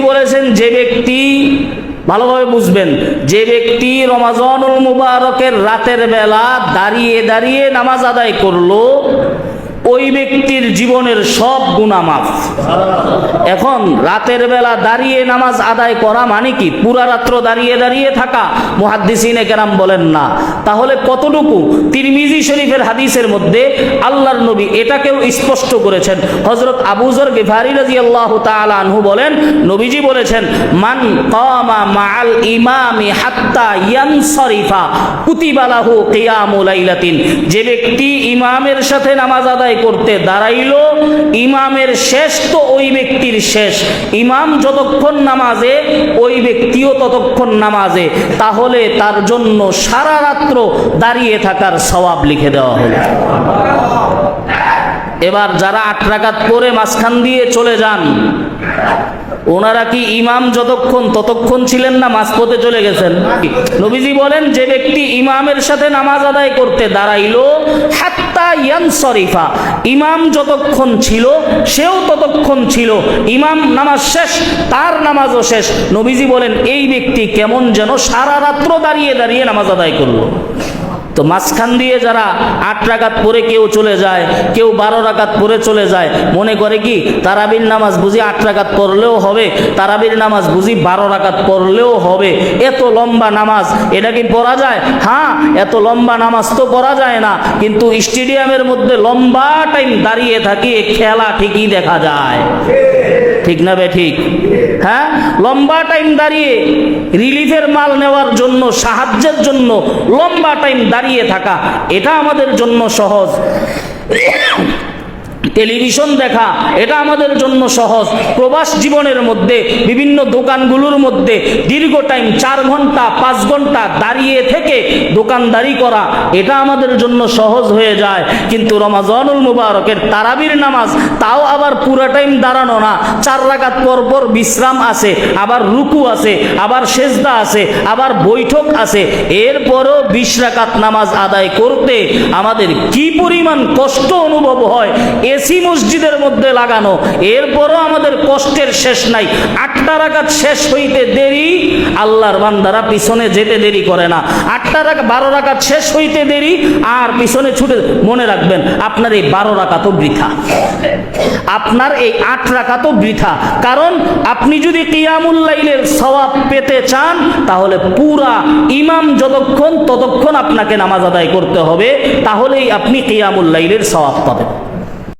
বলেছেন, যে ব্যক্তি, ভালোভাবে বুঝবেন, যে ব্যক্তি রমাজানুল মুবারকের রাতের বেলা দাঁড়িয়ে দাঁড়িয়ে নামাজ আদায় করলো, ওই ব্যক্তির জীবনের সব গুনাহ মাফ। এখন রাতের বেলা দাঁড়িয়ে নামাজ আদায় করা মানে কি? পুরা রাত্র দাঁড়িয়ে দাঁড়িয়ে থাকা? মুহাদ্দিসিনে কেরাম বলেন না। তাহলে কতটুকু? তিরমিজি শরীফের হাদিসের মধ্যে আল্লাহর নবী এটাকেও স্পষ্ট করেছেন। হযরত আবু যর গিফারী রাদিয়াল্লাহু তাআলা আনহু বলেন, নবীজি বলেছেন, মান কামা মাআল ইমামি হাত্তা ইয়ানসারিফা কুতিবা লাহু কিয়ামু লাইলাতিন। যে ব্যক্তি ইমামের সাথে নামাজ আদায় করতে দাঁড়াইলো, ইমামের শেষ তো ওই ব্যক্তির শেষ, ইমাম যতক্ষণ নামাজে ওই ব্যক্তিও ততক্ষণ নামাজে, তাহলে তার জন্য সারা রাত্র দাঁড়িয়ে থাকার সওয়াব লিখে দেওয়া হলো। এবার যারা 8 রাকাত পড়ে মাঝখান দিয়ে চলে যান, ওনারা কি ইমাম যতক্ষণ ততক্ষণ ছিলেন না মাঝপথে চলে গেছেন? নবীজি বলেন, যে ব্যক্তি ইমামের সাথে নামাজ আদায় করতে দাঁড়াইলো হাত্তা ইয়ানসরিফা, ইমাম যতক্ষণ ছিল সেও ততক্ষণ ছিল, ইমাম নামাজ শেষ তার নামাজও শেষ। নবীজি বলেন, এই ব্যক্তি কেমন যেন সারা রাত্র দাঁড়িয়ে দাঁড়িয়ে নামাজ আদায় করলো। তো মাঝখান দিয়ে যারা 8 রাকাত পরে কেউ চলে যায়, কেউ 12 রাকাত পরে চলে যায়, মনে করে কি তারাবির নামাজ বুঝি 8 রাকাত পড়লেও হবে, তারাবির নামাজ বুঝি 12 রাকাত পড়লেও হবে, এত লম্বা নামাজ এটা কি পড়া যায়? হ্যাঁ, এত লম্বা নামাজ তো পড়া যায় না, কিন্তু স্টেডিয়ামের মধ্যে লম্বা টাইম দাঁড়িয়ে থাকি খেলা ঠিকই দেখা যায়, ঠিক না বে ঠিক? হ্যাঁ, লম্বা টাইম দাঁড়িয়ে রিলিফের মাল নেওয়ার জন্য, সাহায্যের জন্য লম্বা টাইম দাঁড়িয়ে থাকা, এটা আমাদের জন্য সহজ। টেলিভিশন দেখা এটা আমাদের জন্য সহজ। প্রবাস জীবনের মধ্যে বিভিন্ন দোকানগুলোর মধ্যে দীর্ঘ টাইম 4 ঘন্টা 5 ঘন্টা দাঁড়িয়ে থেকে দোকানদারি করা, এটা আমাদের জন্য সহজ হয়ে যায়। কিন্তু রমাজানুল মুবারকের তারাবির নামাজ, তাও আবার পুরো টাইম দাঁড়ানো না, 4 রাকাত পর পর বিশ্রাম আছে, আবার রুকু আছে, আবার সেজদা আছে, আবার বৈঠক আছে, এরপরও 20 রাকাত নামাজ আদায় করতে আমাদের কি পরিমাণ কষ্ট অনুভব হয়। এসি মসজিদের মধ্যে লাগানো, এরপরও আমাদের কষ্টের শেষ নাই। 8টা রাকাত শেষ হইতে দেরি, আল্লাহর বান্দারা পিছনে যেতে দেরি করে না। 12 রাকাত শেষ হইতে দেরি আর পিছনে ছুটে। মনে রাখবেন, আপনার এই 12 রাকাতও বৃথা, আপনার এই 8 রাকাতও বৃথা। কারণ আপনি যদি কিয়ামুল লাইলের সওয়াব পেতে চান, তাহলে পুরা ইমাম যতক্ষণ ততক্ষণ আপনাকে নামাজ আদায় করতে হবে, তাহলেই আপনি কিয়ামুল লাইলের সওয়াব পাবেন।